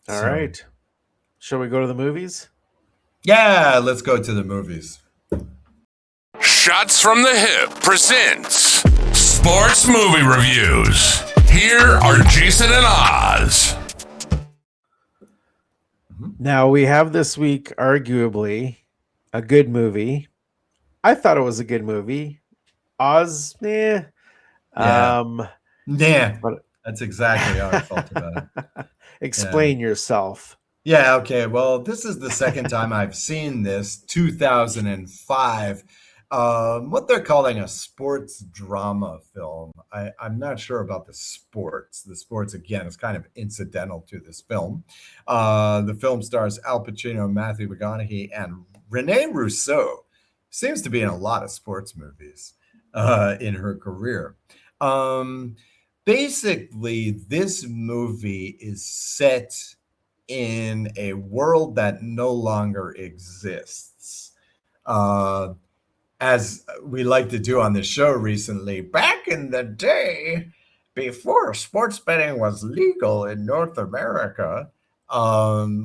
All So, right. Shall we go to the movies? yeah, let's go to the movies. Shots from the Hip presents Sports Movie Reviews. Here are Jason and Oz. Now, we have this week, arguably, a good movie. I thought it was a good movie. Oz, Yeah. Um, Yeah. but That's exactly how I felt about it. Yeah. explain yourself. Yeah, okay. Well, this is the second time I've seen this, 2005. What they're calling a sports drama film. I'm not sure about the sports. The sports, again, is kind of incidental to this film. The film stars Al Pacino, Matthew McConaughey, and Rene Russo. Seems to be in a lot of sports movies in her career. Um, Basically, this movie is set in a world that no longer exists. Uh, as we like to do on the show recently, back in the day, before sports betting was legal in North America,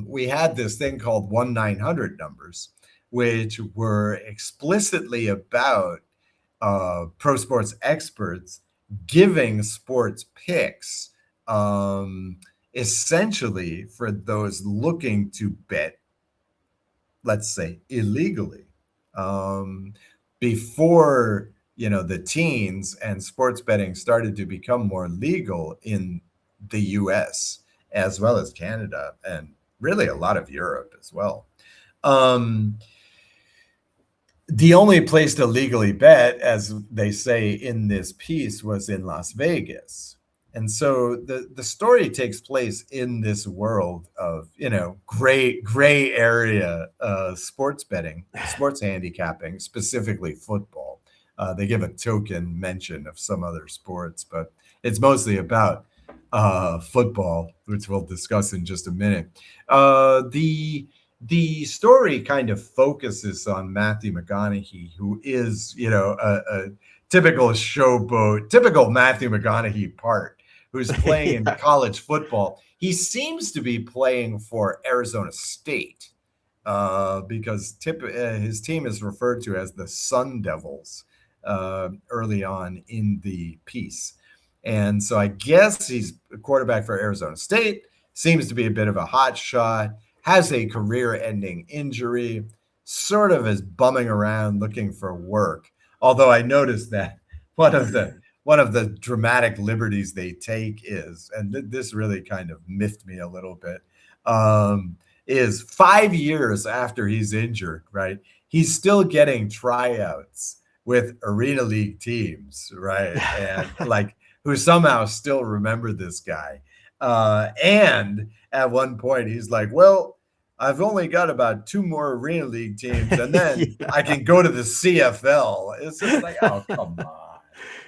we had this thing called 1-900 numbers, which were explicitly about pro sports experts giving sports picks, essentially for those looking to bet, let's say, illegally. Um, Before the teens and sports betting started to become more legal in the U.S. as well as Canada and really a lot of Europe as well. Um, the only place to legally bet, as they say in this piece, was in Las Vegas. And so the story takes place in this world of, gray area sports betting, sports handicapping, specifically football. They give a token mention of some other sports, but it's mostly about football, which we'll discuss in just a minute. The story kind of focuses on Matthew McConaughey, who is, a typical showboat, typical Matthew McConaughey part, who's playing in Yeah. college football. He seems to be playing for Arizona State because his team is referred to as the Sun Devils early on in the piece. And so I guess he's a quarterback for Arizona State, seems to be a bit of a hot shot, has a career-ending injury, sort of is bumming around looking for work. Although I noticed that one of the dramatic liberties they take is, and this really kind of miffed me a little bit, is 5 years after he's injured, right? He's still getting tryouts with Arena League teams, right? And like who somehow still remember this guy. And at one point, he's like, well, I've only got about 2 more Arena League teams, and then I Yeah. can go to the CFL. It's just like, oh, come on.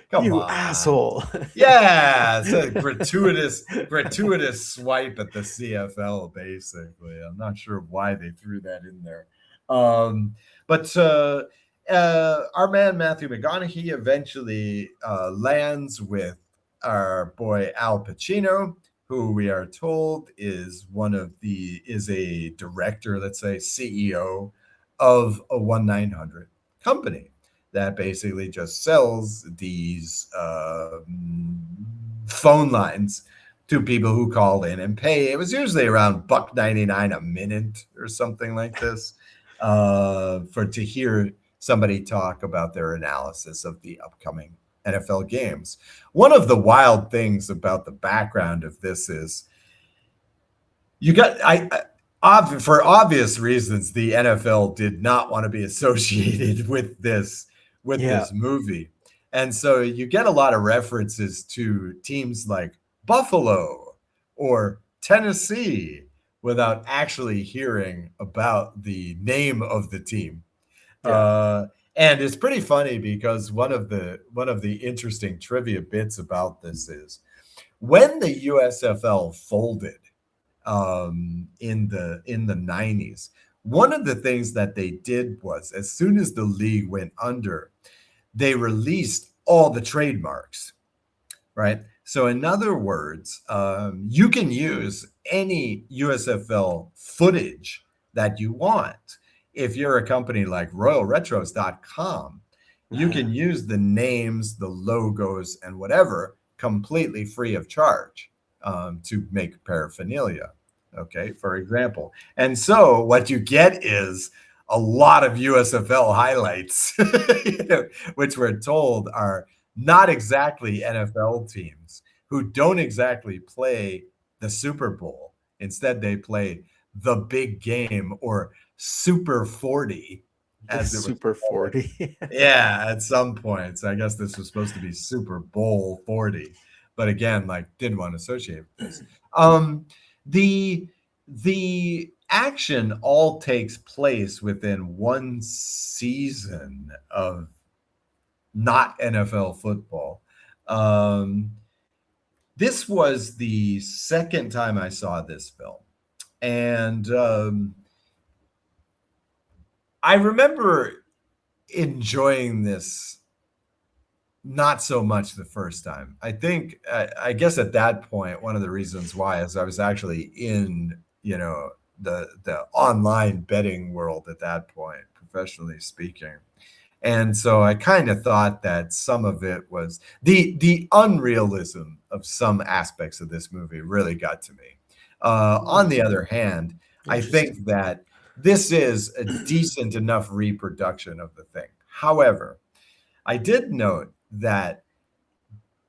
Come You on. asshole. Yeah, it's a gratuitous swipe at the CFL, basically. I'm not sure why they threw that in there. But our man Matthew McConaughey eventually lands with our boy Al Pacino, who we are told is a director, let's say CEO of a 1-900 company that basically just sells these phone lines to people who call in and pay. It was usually around $1.99 a minute or something like this for to hear somebody talk about their analysis of the upcoming NFL games. One of the wild things about the background of this is you got for obvious reasons the NFL did not want to be associated with Yeah. this movie. And so you get a lot of references to teams like Buffalo or Tennessee without actually hearing about the name of the team. Yeah. And it's pretty funny because one of the interesting trivia bits about this is when the USFL folded in the 90s, one of the things that they did was as soon as the league went under, they released all the trademarks, right? So in other words, you can use any USFL footage that you want. If you're a company like royalretros.com, you can use the names, the logos, and whatever completely free of charge to make paraphernalia. Okay, for example. And so what you get is a lot of USFL highlights, which we're told are not exactly NFL teams who don't exactly play the Super Bowl. Instead, they play the big game or Super 40, as it was Super called. 40. Yeah, at some points. I guess this was supposed to be Super Bowl 40. But again, like, didn't want to associate with this. The action all takes place within one season of not NFL football. This was the second time I saw this film. And I remember enjoying this not so much the first time. I think, I guess at that point, one of the reasons why is I was actually in, the online betting world at that point, professionally speaking. And so I kind of thought that some of it was the unrealism of some aspects of this movie really got to me. On the other hand, I think that this is a decent enough reproduction of the thing. However, I did note that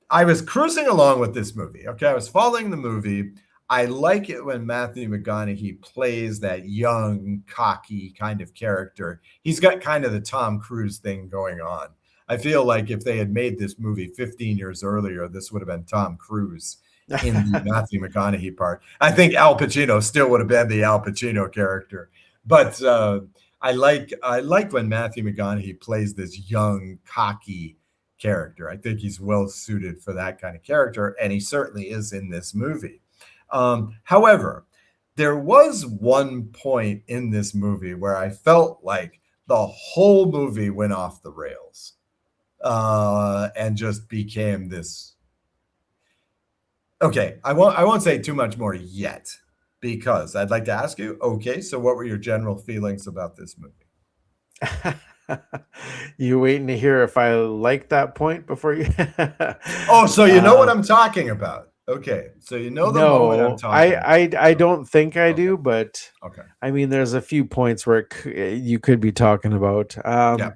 I was cruising along with this movie. Okay, I was following the movie. I like it when Matthew McConaughey plays that young, cocky kind of character. He's got kind of the Tom Cruise thing going on. I feel like if they had made this movie 15 years earlier, this would have been Tom Cruise in the Matthew McConaughey part. I think Al Pacino still would have been the Al Pacino character. But I like when Matthew McConaughey plays this young, cocky character. I think he's well suited for that kind of character, and he certainly is in this movie. However, there was one point in this movie where I felt like the whole movie went off the rails and just became this. Okay, I won't say too much more yet, because I'd like to ask you, okay, so what were your general feelings about this movie? You waiting to hear if I like that point before you? Oh, so you know what I'm talking about. Okay, so you know the moment I'm talking about. I don't think I do, but okay. I mean, there's a few points where you could be talking about. Yeah.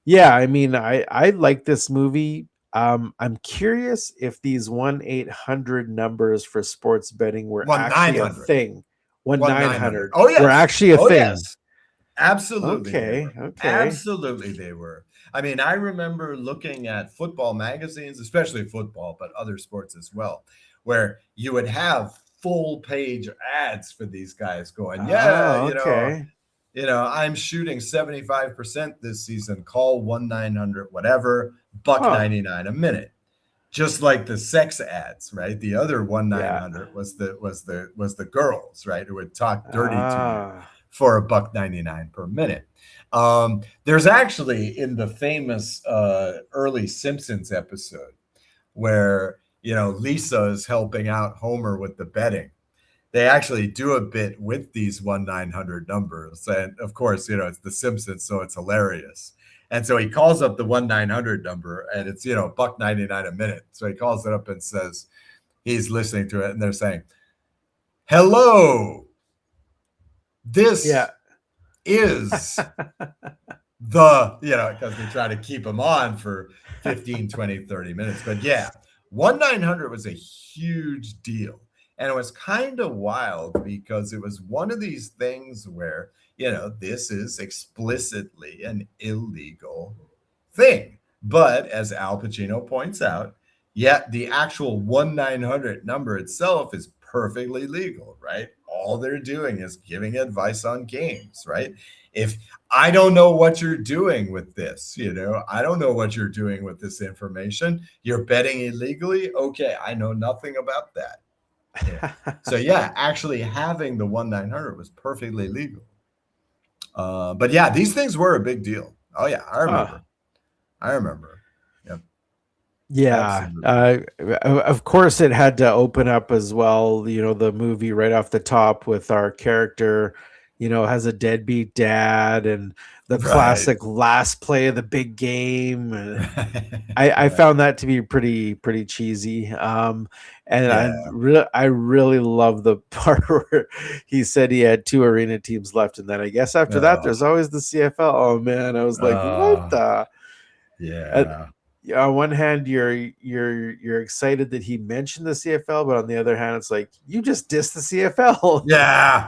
Yeah, I mean, I like this movie. I'm curious if these 1-800 numbers for sports betting were actually a thing. 1-900. Oh, yes. Were actually a thing. Yes. Absolutely. Okay. Absolutely, they were. I mean, I remember looking at football magazines, especially football, but other sports as well, where you would have full page ads for these guys going, I'm shooting 75% this season. Call 1-900, whatever, $1.99 a minute. Just like the sex ads, right? The other 1-900 was the girls, right, who would talk dirty to you for $1.99 per minute. There's actually, in the famous early Simpsons episode where Lisa is helping out Homer with the betting, they actually do a bit with these 1-900 numbers, and of course, it's the Simpsons, so it's hilarious. And so he calls up the 1-900 number, and it's $1.99 a minute. So he calls it up and says he's listening to it, and they're saying, "Hello, this is the," because they try to keep him on for 15, 20, 30 minutes. But yeah, 1-900 was a huge deal. And it was kind of wild because it was one of these things where, this is explicitly an illegal thing. But as Al Pacino points out, the actual 1-900 number itself is perfectly legal, right? All they're doing is giving advice on games, right? If I don't know what you're doing with this, I don't know what you're doing with this information. You're betting illegally. Okay, I know nothing about that. Yeah. So actually having the 1-900 was perfectly legal. But yeah, these things were a big deal. Oh yeah, I remember. Yep. Yeah. Absolutely. Of course, it had to open up as well. The movie right off the top with our character, has a deadbeat dad and the Right. classic last play of the big game. I Right. found that to be pretty cheesy. And Yeah. I really love the part where he said he had two arena teams left, and then I guess after that, Oh, there's always the CFL. Oh man, I was like, what uh, the? yeah. Yeah, on one hand, you're excited that he mentioned the CFL, but on the other hand, it's like you just dissed the CFL. Yeah.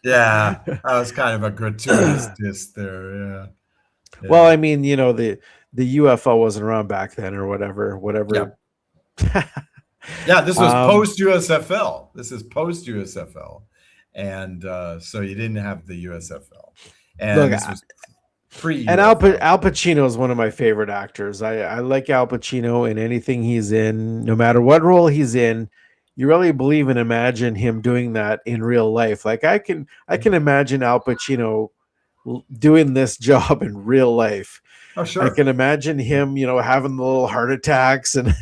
Yeah. That was kind of a gratuitous diss there. Yeah. Well, Yeah. I mean, the UFL wasn't around back then, or Yeah. whatever. Yeah. This was um, post USFL. This is post USFL. And so you didn't have the USFL. And Look, this was pre and UFL. Al Pacino is one of my favorite actors. I like Al Pacino in anything he's in, no matter what role he's in. You really believe and imagine him doing that in real life. Like I can imagine Al Pacino doing this job in real life. Oh, I sure. can imagine him, having the little heart attacks and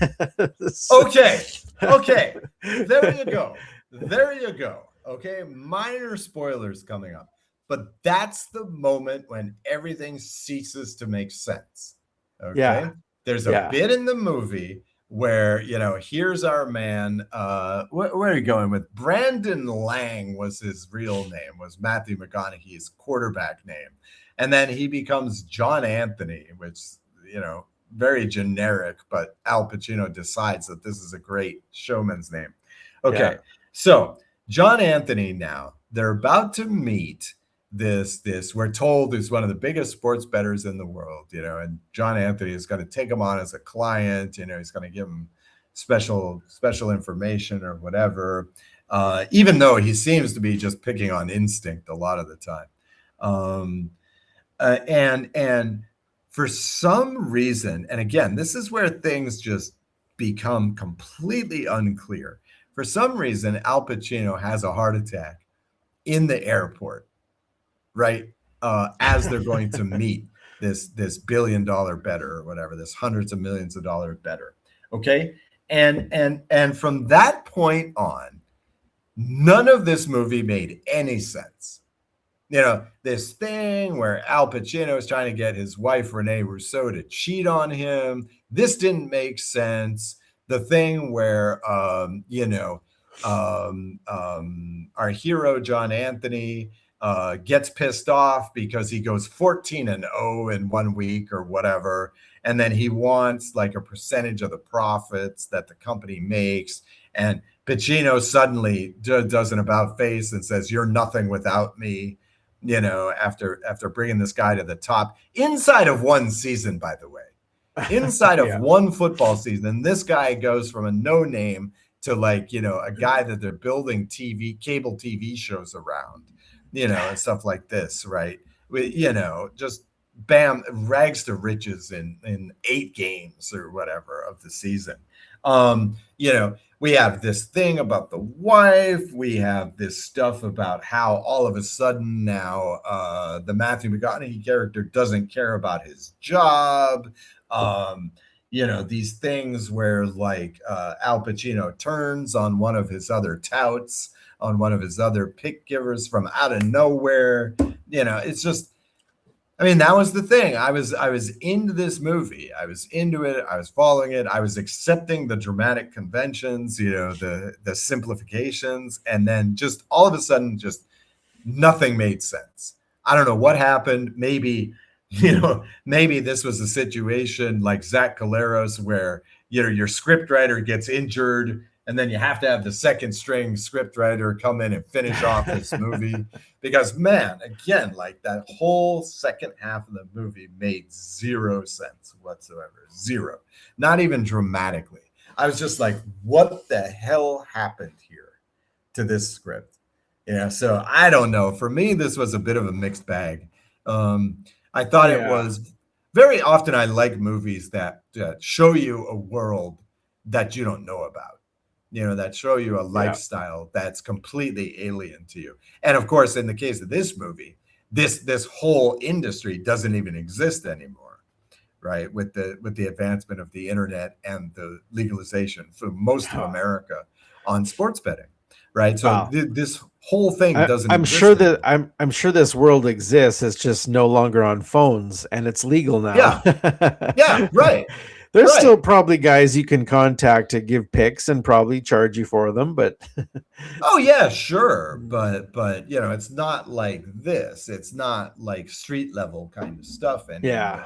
Okay. Okay. There you go. There you go. Okay. Minor spoilers coming up. But that's the moment when everything ceases to make sense. Okay. Yeah. There's a Yeah. bit in the movie where, here's our man. Where are you going with? Brandon Lang was his real name, was Matthew McConaughey's quarterback name. And then he becomes John Anthony, which, very generic, but Al Pacino decides that this is a great showman's name. Okay. Yeah. So John Anthony, now they're about to meet this we're told is one of the biggest sports bettors in the world, and John Anthony is going to take him on as a client. He's going to give him special information or whatever, even though he seems to be just picking on instinct a lot of the time. And for some reason, and again, this is where things just become completely unclear. For some reason, Al Pacino has a heart attack in the airport, right? As they're going to meet this $1 billion bettor or whatever, this hundreds of millions of dollar bettor. Okay. And from that point on, none of this movie made any sense. This thing where Al Pacino is trying to get his wife, Rene Russo, to cheat on him. This didn't make sense. The thing where, our hero, John Anthony, gets pissed off because he goes 14-0 in 1 week or whatever. And then he wants like a percentage of the profits that the company makes. And Pacino suddenly does an about face and says, "You're nothing without me." After bringing this guy to the top inside of one season, by the way, inside of one football season, this guy goes from a no name to a guy that they're building cable TV shows around, and stuff like this, right? Just bam, rags to riches in 8 games or whatever of the season. We have this thing about the wife. We have this stuff about how all of a sudden now the Matthew McConaughey character doesn't care about his job. These things where Al Pacino turns on one of his other touts, on one of his other pick givers from out of nowhere. It's just, that was the thing. I was into this movie. I was into it. I was following it. I was accepting the dramatic conventions, the simplifications, and then just all of a sudden, just nothing made sense. I don't know what happened. Maybe this was a situation like Zach Caleros where your scriptwriter gets injured, and then you have to have the second string scriptwriter come in and finish off this movie. Because, man, again, that whole second half of the movie made zero sense whatsoever. Zero. Not even dramatically. I was just like, what the hell happened here to this script? So I don't know. For me, this was a bit of a mixed bag. I thought it was very often I like movies that show you a world that you don't know about. That show you a lifestyle that's completely alien to you. And of course, in the case of this movie, this whole industry doesn't even exist anymore. right? With the advancement of the internet and the legalization for most of America on sports betting, right? So Wow. this whole thing doesn't I'm exist sure that anymore. I'm sure this world exists. It's just no longer on phones, and it's legal now. Yeah, right. There's still Right. probably guys you can contact to give picks and probably charge you for them, but Oh yeah, sure. But it's not like this. It's not like street level kind of stuff yeah.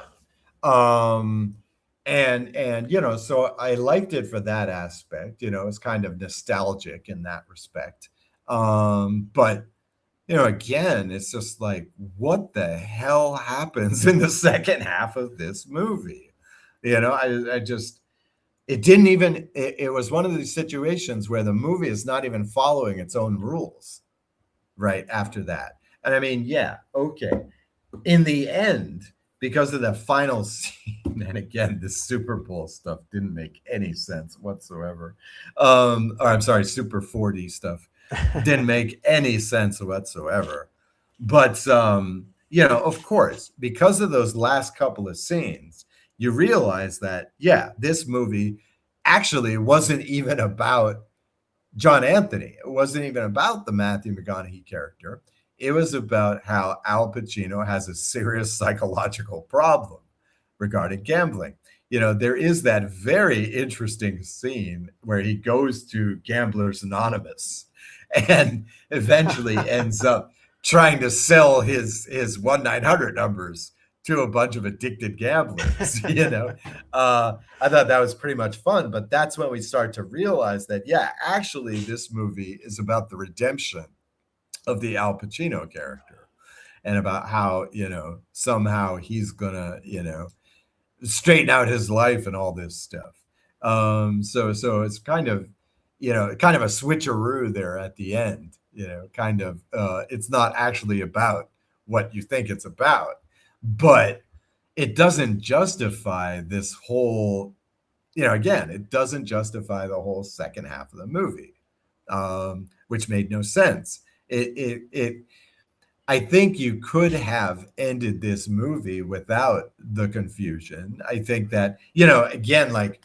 anymore. And so I liked it for that aspect. It's kind of nostalgic in that respect. But again, it's just like, what the hell happens in the second half of this movie? I just, it didn't even, it was one of these situations where the movie is not even following its own rules right after that. And I mean, yeah, okay. In the end, because of the final scene, and again, the Super Bowl stuff didn't make any sense whatsoever. Or I'm sorry, Super 40 stuff didn't make any sense whatsoever. But of course, because of those last couple of scenes, you realize that this movie actually wasn't even about John Anthony. It wasn't even about the Matthew McConaughey character. It was about how Al Pacino has a serious psychological problem regarding gambling. There is that very interesting scene where he goes to Gamblers Anonymous and eventually ends up trying to sell his 1-900 numbers to a bunch of addicted gamblers. I thought that was pretty much fun, but that's when we start to realize that, actually this movie is about the redemption of the Al Pacino character and about how, somehow he's gonna, straighten out his life and all this stuff. So it's kind of a switcheroo there at the end, it's not actually about what you think it's about, but it doesn't justify this whole, again, it doesn't justify the whole second half of the movie, which made no sense. I think you could have ended this movie without the confusion. I think that, again, like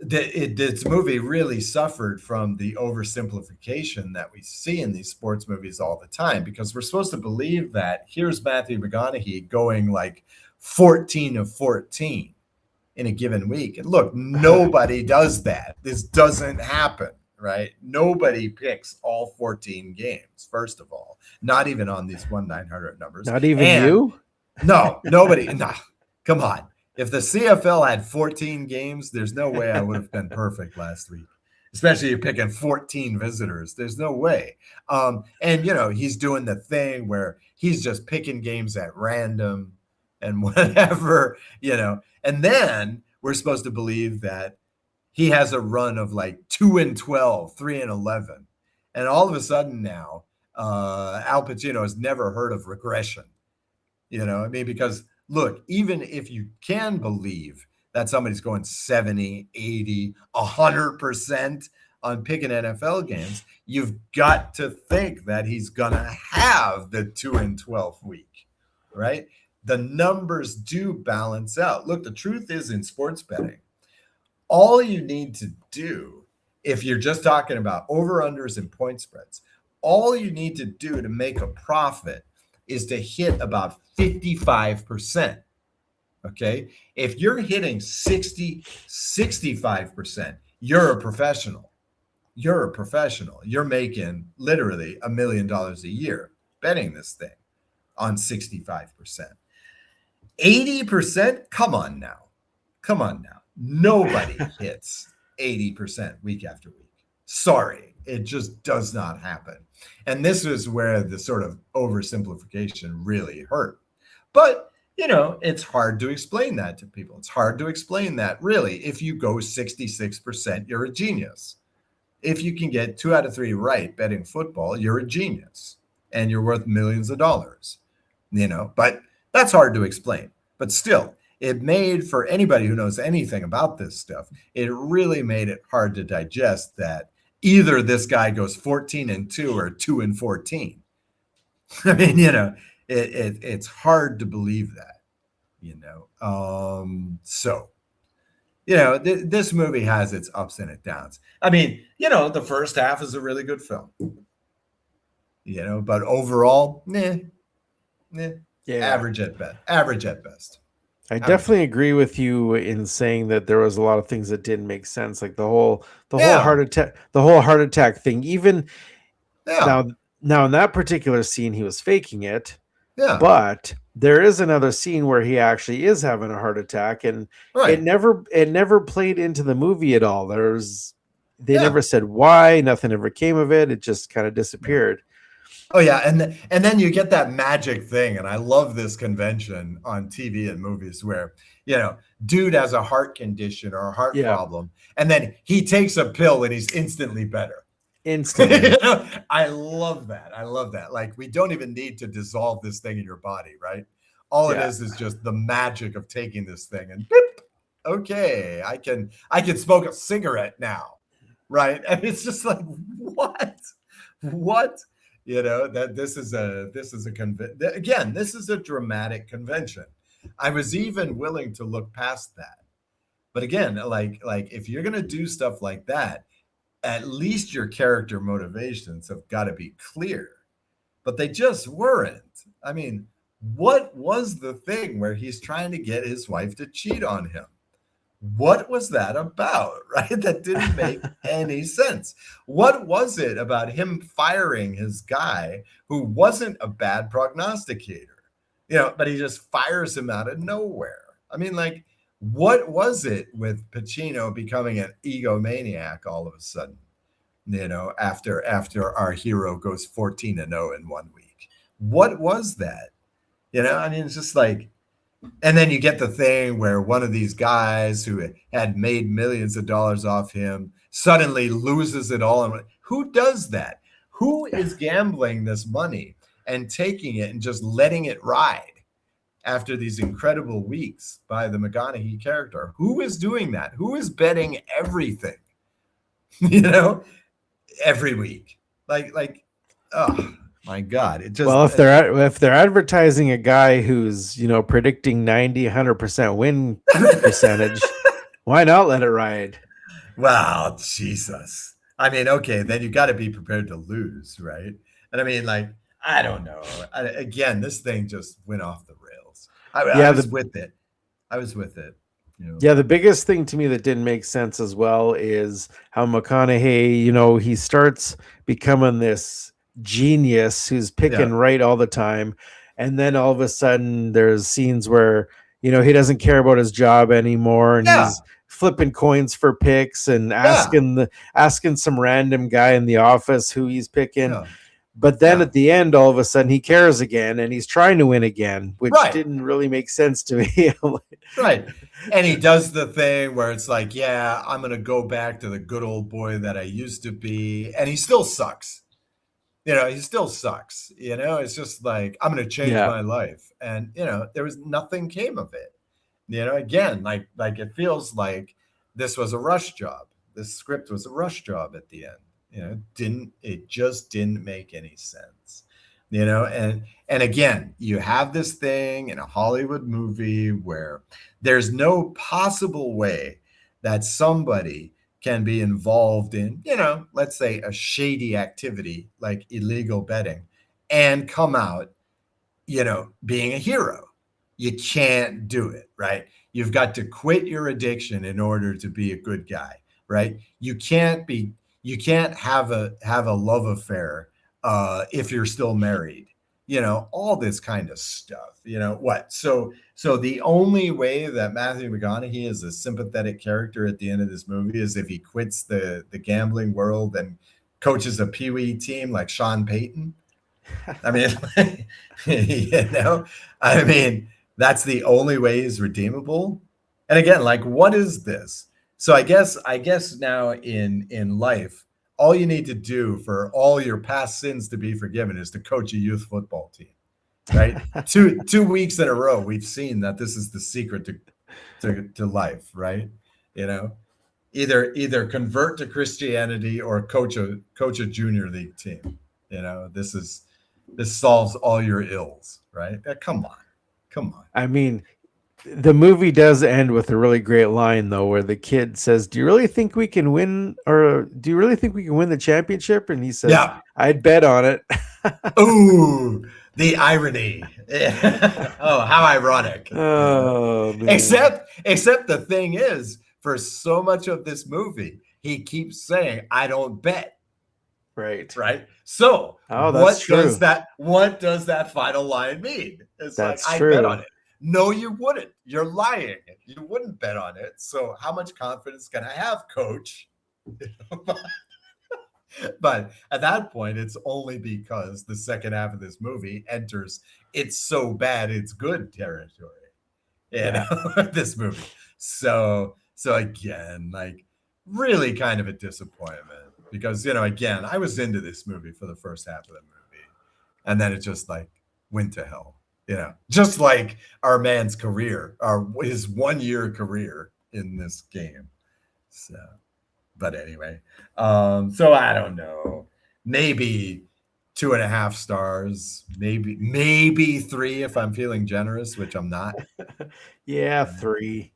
this movie really suffered from the oversimplification that we see in these sports movies all the time, because we're supposed to believe that here's Matthew McConaughey going like 14 of 14 in a given week. And look, nobody does that. This doesn't happen, right? Nobody picks all 14 games, first of all, not even on these 1-900 numbers. Not even you? No, nobody. No, come on. If the CFL had 14 games, there's no way I would have been perfect last week, especially you're picking 14 visitors. There's no way. And, he's doing the thing where he's just picking games at random and whatever, and then we're supposed to believe that he has a run of like 2-12, 3-11. And all of a sudden now, Al Pacino has never heard of regression, because look, even if you can believe that somebody's going 70, 80, 100% on picking NFL games, you've got to think that he's going to have the 2-12 week, right? The numbers do balance out. Look, the truth is in sports betting, all you need to do, if you're just talking about over-unders and point spreads, all you need to do to make a profit is to hit about 55%. Okay. If you're hitting 60, 65%, you're a professional. You're a professional. You're making literally $1 million a year betting this thing on 65%. 80%? Come on now. Nobody hits 80% week after week. Sorry, it just does not happen. And this is where the sort of oversimplification really hurt. But, it's hard to explain that to people. It's hard to explain that, really. If you go 66%, you're a genius. If you can get 2 out of 3 right betting football, you're a genius. And you're worth millions of dollars. But that's hard to explain. But still, it made, for anybody who knows anything about this stuff, it really made it hard to digest that either this guy goes 14-2 or 2-14. I mean, it's hard to believe that, So this movie has its ups and its downs. I mean, the first half is a really good film, but overall, Yeah. average at best. Average at best. I definitely agree with you in saying that there was a lot of things that didn't make sense, like the whole heart attack thing. Even now in that particular scene, he was faking it. Yeah. But there is another scene where he actually is having a heart attack, and Right. it never played into the movie at all. They never said why. Nothing ever came of it. It just kind of disappeared. Oh yeah, and then you get that magic thing, and I love this convention on TV and movies where dude has a heart condition or a heart problem, and then he takes a pill and he's instantly better. Instantly. I love that. Like, we don't even need to dissolve this thing in your body, right? All it is just the magic of taking this thing and beep, okay, I can smoke a cigarette now, right? And it's just like, what? That this is a dramatic convention. I was even willing to look past that. But again, like if you're going to do stuff like that, at least your character motivations have got to be clear. But they just weren't. I mean, what was the thing where he's trying to get his wife to cheat on him? What was that about, right? That didn't make any sense. What was it about him firing his guy who wasn't a bad prognosticator, but he just fires him out of nowhere? I mean, like, what was it with Pacino becoming an egomaniac all of a sudden, after our hero goes 14-0 in 1 week? What was that? I mean, it's just like, and then you get the thing where one of these guys who had made millions of dollars off him suddenly loses it all. And who does that? Who is gambling this money and taking it and just letting it ride after these incredible weeks by the McConaughey character? Who is doing that? Who is betting everything, every week? Like, oh my God. It just, well, if they're advertising a guy who's, predicting 90-100% win percentage, why not let it ride? Wow, Jesus. I mean, okay, then you got to be prepared to lose, right? And I mean, like, I don't know. Again, this thing just went off the rails. I was with it. Yeah, the biggest thing to me that didn't make sense as well is how McConaughey, he starts becoming this genius who's picking right all the time, and then all of a sudden there's scenes where he doesn't care about his job anymore, and he's flipping coins for picks and asking some random guy in the office who he's picking. But then at the end, all of a sudden he cares again and he's trying to win again, which didn't really make sense to me. Right. And he does the thing where it's like, I'm going to go back to the good old boy that I used to be. And he still sucks. He still sucks. It's just like, I'm going to change my life. And, there was nothing came of it. Again, like it feels like this was a rush job. This script was a rush job at the end. It just didn't make any sense. And again, you have this thing in a Hollywood movie where there's no possible way that somebody can be involved in, let's say a shady activity like illegal betting and come out, being a hero. You can't do it, right? You've got to quit your addiction in order to be a good guy, right? You can't have a love affair if you're still married, all this kind of stuff. So the only way that Matthew McConaughey is a sympathetic character at the end of this movie is if he quits the gambling world and coaches a Pee-wee team like Sean Payton. I mean, that's the only way he's redeemable. And again, like, what is this? So I guess now in life, all you need to do for all your past sins to be forgiven is to coach a youth football team, right? two weeks in a row, we've seen that this is the secret to life, right? Either convert to Christianity or coach a junior league team. This solves all your ills, right? Come on. I mean, The movie does end with a really great line, though, where the kid says, "Do you really think we can win, or do you really think we can win the championship?" And he says, Yeah. "I'd bet on it." Ooh, the irony. Oh, how ironic. Oh man! Except the thing is, for so much of this movie, he keeps saying, "I don't bet." Right. Right. So Oh, that's true. what does that final line mean? It's like, That's I bet true. on it. No, you wouldn't. You're lying. You wouldn't bet on it. So how much confidence can I have, coach? But at that point, it's only because the second half of this movie enters it's so bad it's good territory. Yeah. This movie. So again, like really kind of a disappointment because again, I was into this movie for the first half of the movie, and then it just like went to hell. Just like Armand's career, or his 1 year career in this game. So, but anyway, so I don't know. Maybe 2.5 stars, maybe 3 if I'm feeling generous, which I'm not. Yeah, 3.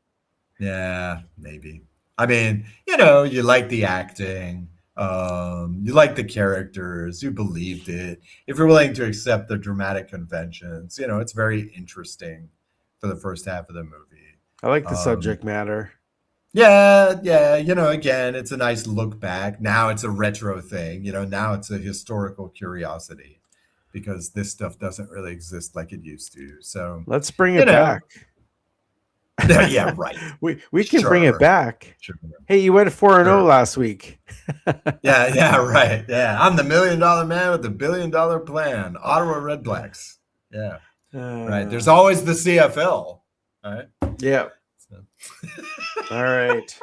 Yeah, maybe. I mean, you like the acting, you like the characters, you believed it. If you're willing to accept the dramatic conventions, it's very interesting for the first half of the movie. I like the Um, subject matter. yeah, again, it's a nice look back. Now it's a retro thing, now it's a historical curiosity because this stuff doesn't really exist like it used to. So, Let's bring you it know, back. yeah, right. We can bring it Sure. back. Sure. Hey, you went 4-0 Sure. last week. Yeah, right. Yeah, I'm the $1 million man with the $1 billion plan. Ottawa Red Blacks. Yeah, right. There's always the CFL. All right. Yeah. So. All right.